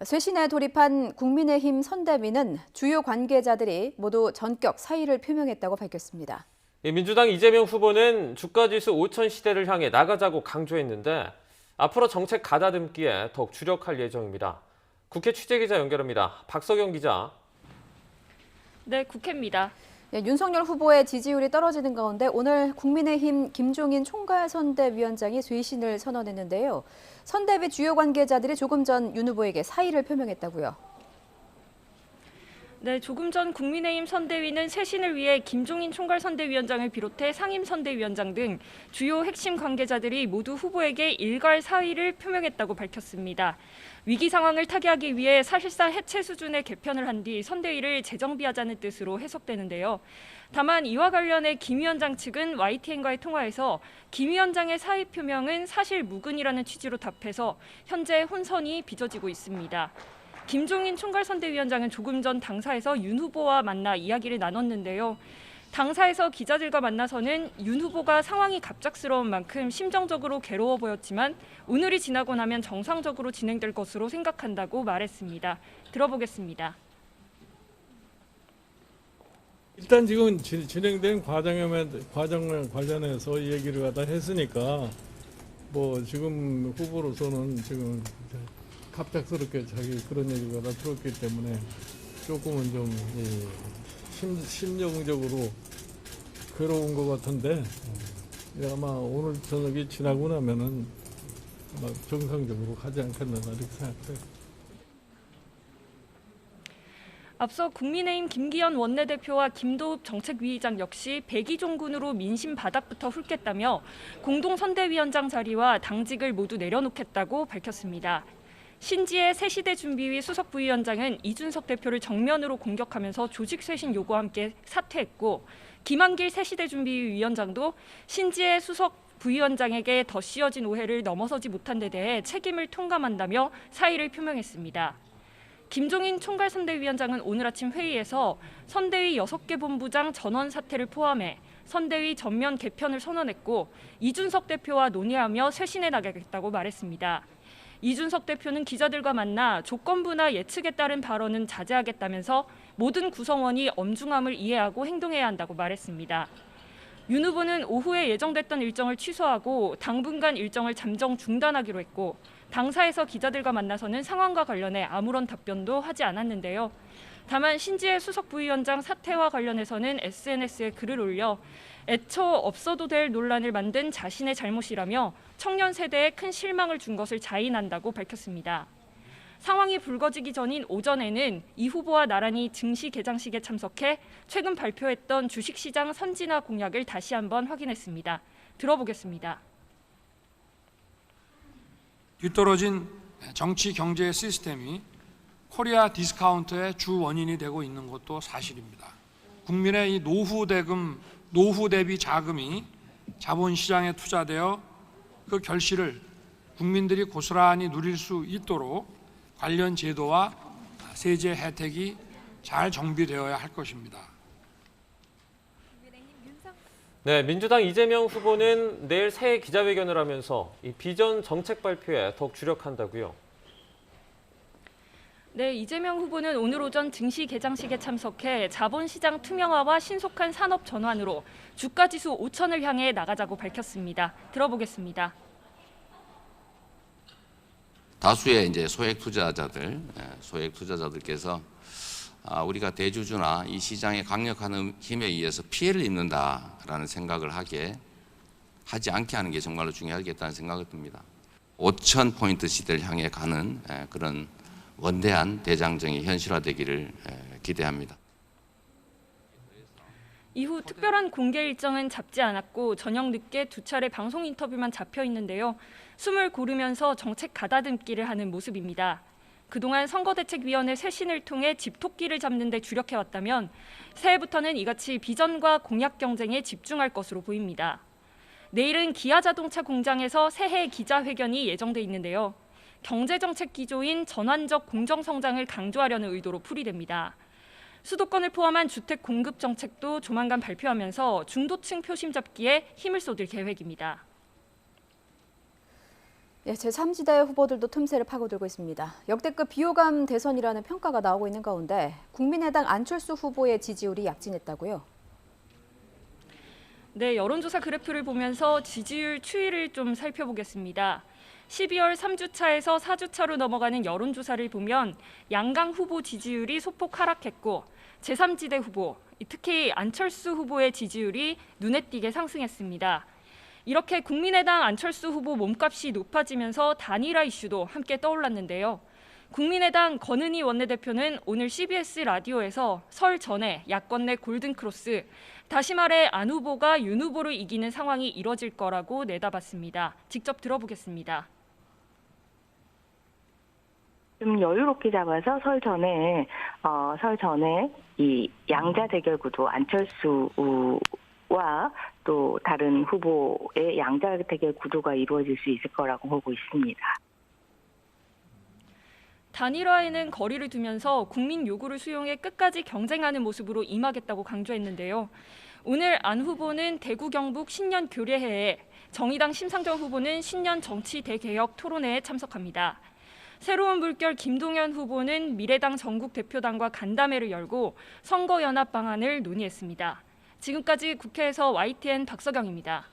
쇄신에 돌입한 국민의힘 선대위는 주요 관계자들이 모두 전격 사의를 표명했다고 밝혔습니다. 민주당 이재명 후보는 주가지수 5천 시대를 향해 나가자고 강조했는데 앞으로 정책 가다듬기에 더욱 주력할 예정입니다. 국회 취재기자 연결합니다. 박석영 기자. 네, 국회입니다. 윤석열 후보의 지지율이 떨어지는 가운데 오늘 국민의힘 김종인 총괄선대위원장이 쇄신을 선언했는데요. 선대위 주요 관계자들이 조금 전 윤 후보에게 사의를 표명했다고요. 네, 조금 전 국민의힘 선대위는 쇄신을 위해 김종인 총괄선대위원장을 비롯해 상임선대위원장 등 주요 핵심 관계자들이 모두 후보에게 일괄 사의를 표명했다고 밝혔습니다. 위기 상황을 타개하기 위해 사실상 해체 수준의 개편을 한 뒤 선대위를 재정비하자는 뜻으로 해석되는데요. 다만 이와 관련해 김 위원장 측은 YTN과의 통화에서 김 위원장의 사의 표명은 사실 무근이라는 취지로 답해서 현재 혼선이 빚어지고 있습니다. 김종인 총괄선대위원장은 조금 전 당사에서 윤 후보와 만나 이야기를 나눴는데요. 당사에서 기자들과 만나서는 윤 후보가 상황이 갑작스러운 만큼 심정적으로 괴로워 보였지만 오늘이 지나고 나면 정상적으로 진행될 것으로 생각한다고 말했습니다. 들어보겠습니다. 일단 지금 진행된 과정 관련해서 얘기를 갖다 했으니까 뭐 지금 후보로서는 지금 갑작스럽게 자기 그런 얘기가 다 들었기 때문에 조금은 좀 심정적으로 괴로운 것 같은데 아마 오늘 저녁이 지나고 나면은 아마 정상적으로 가지 않겠나 이렇게 생각해요. 앞서 국민의힘 김기현 원내대표와 김도읍 정책위의장 역시 백의종군으로 민심 바닥부터 훑겠다며 공동선대위원장 자리와 당직을 모두 내려놓겠다고 밝혔습니다. 신지혜 새시대 준비위 수석 부위원장은 이준석 대표를 정면으로 공격하면서 조직 쇄신 요구와 함께 사퇴했고 김한길 새시대 준비위 위원장도 신지혜 수석 부위원장에게 더 씌워진 오해를 넘어서지 못한 데 대해 책임을 통감한다며 사의를 표명했습니다. 김종인 총괄선대위원장은 오늘 아침 회의에서 선대위 6개 본부장 전원 사퇴를 포함해 선대위 전면 개편을 선언했고 이준석 대표와 논의하며 쇄신해 나가겠다고 말했습니다. 이준석 대표는 기자들과 만나 조건부나 예측에 따른 발언은 자제하겠다면서 모든 구성원이 엄중함을 이해하고 행동해야 한다고 말했습니다. 윤 후보는 오후에 예정됐던 일정을 취소하고 당분간 일정을 잠정 중단하기로 했고 당사에서 기자들과 만나서는 상황과 관련해 아무런 답변도 하지 않았는데요. 다만 신지혜 수석 부위원장 사퇴와 관련해서는 SNS에 글을 올려 애초 없어도 될 논란을 만든 자신의 잘못이라며 청년 세대에 큰 실망을 준 것을 자인한다고 밝혔습니다. 상황이 불거지기 전인 오전에는 이 후보와 나란히 증시 개장식에 참석해 최근 발표했던 주식시장 선진화 공약을 다시 한번 확인했습니다. 들어보겠습니다. 뒤떨어진 정치 경제 시스템이 코리아 디스카운트의 주 원인이 되고 있는 것도 사실입니다. 국민의 이 노후 대비 자금이 자본시장에 투자되어 그 결실을 국민들이 고스란히 누릴 수 있도록 관련 제도와 세제 혜택이 잘 정비되어야 할 것입니다. 네, 민주당 이재명 후보는 내일 새해 기자회견을 하면서 이 비전 정책 발표에 더욱 주력한다고요. 네, 이재명 후보는 오늘 오전 증시 개장식에 참석해 자본시장 투명화와 신속한 산업 전환으로 주가지수 5천을 향해 나가자고 밝혔습니다. 들어보겠습니다. 다수의 이제 소액 투자자들께서 우리가 대주주나 이 시장의 강력한 힘에 의해서 피해를 입는다라는 생각을 하지 않게 하는 게 정말로 중요하겠다는 생각이 듭니다. 5천 포인트 시대를 향해 가는 그런 원대한 대장정이 현실화되기를 기대합니다. 이후 특별한 공개 일정은 잡지 않았고 저녁 늦게 2차례 방송 인터뷰만 잡혀 있는데요. 숨을 고르면서 정책 가다듬기를 하는 모습입니다. 그동안 선거대책위원회 쇄신을 통해 집토끼를 잡는 데 주력해왔다면 새해부터는 이같이 비전과 공약 경쟁에 집중할 것으로 보입니다. 내일은 기아자동차 공장에서 새해 기자회견이 예정돼 있는데요. 경제정책 기조인 전환적 공정성장을 강조하려는 의도로 풀이됩니다. 수도권을 포함한 주택 공급 정책도 조만간 발표하면서 중도층 표심 잡기에 힘을 쏟을 계획입니다. 예, 제3지대 후보들도 틈새를 파고들고 있습니다. 역대급 비호감 대선이라는 평가가 나오고 있는 가운데 국민의당 안철수 후보의 지지율이 약진했다고요? 네, 여론조사 그래프를 보면서 지지율 추이를 좀 살펴보겠습니다. 12월 3주차에서 4주차로 넘어가는 여론조사를 보면 양강 후보 지지율이 소폭 하락했고 제3지대 후보, 특히 안철수 후보의 지지율이 눈에 띄게 상승했습니다. 이렇게 국민의당 안철수 후보 몸값이 높아지면서 단일화 이슈도 함께 떠올랐는데요. 국민의당 권은희 원내대표는 오늘 CBS 라디오에서 설 전에 야권 내 골든크로스, 다시 말해 안 후보가 윤 후보를 이기는 상황이 이뤄질 거라고 내다봤습니다. 직접 들어보겠습니다. 좀 여유롭게 잡아서 설 전에 이 양자 대결 구도 안철수와 또 다른 후보의 양자 대결 구도가 이루어질 수 있을 거라고 보고 있습니다. 단일화에는 거리를 두면서 국민 요구를 수용해 끝까지 경쟁하는 모습으로 임하겠다고 강조했는데요. 오늘 안 후보는 대구 경북 신년 교례회에, 정의당 심상정 후보는 신년 정치 대개혁 토론회에 참석합니다. 새로운 물결 김동연 후보는 미래당 전국 대표단과 간담회를 열고 선거 연합 방안을 논의했습니다. 지금까지 국회에서 YTN 박서경입니다.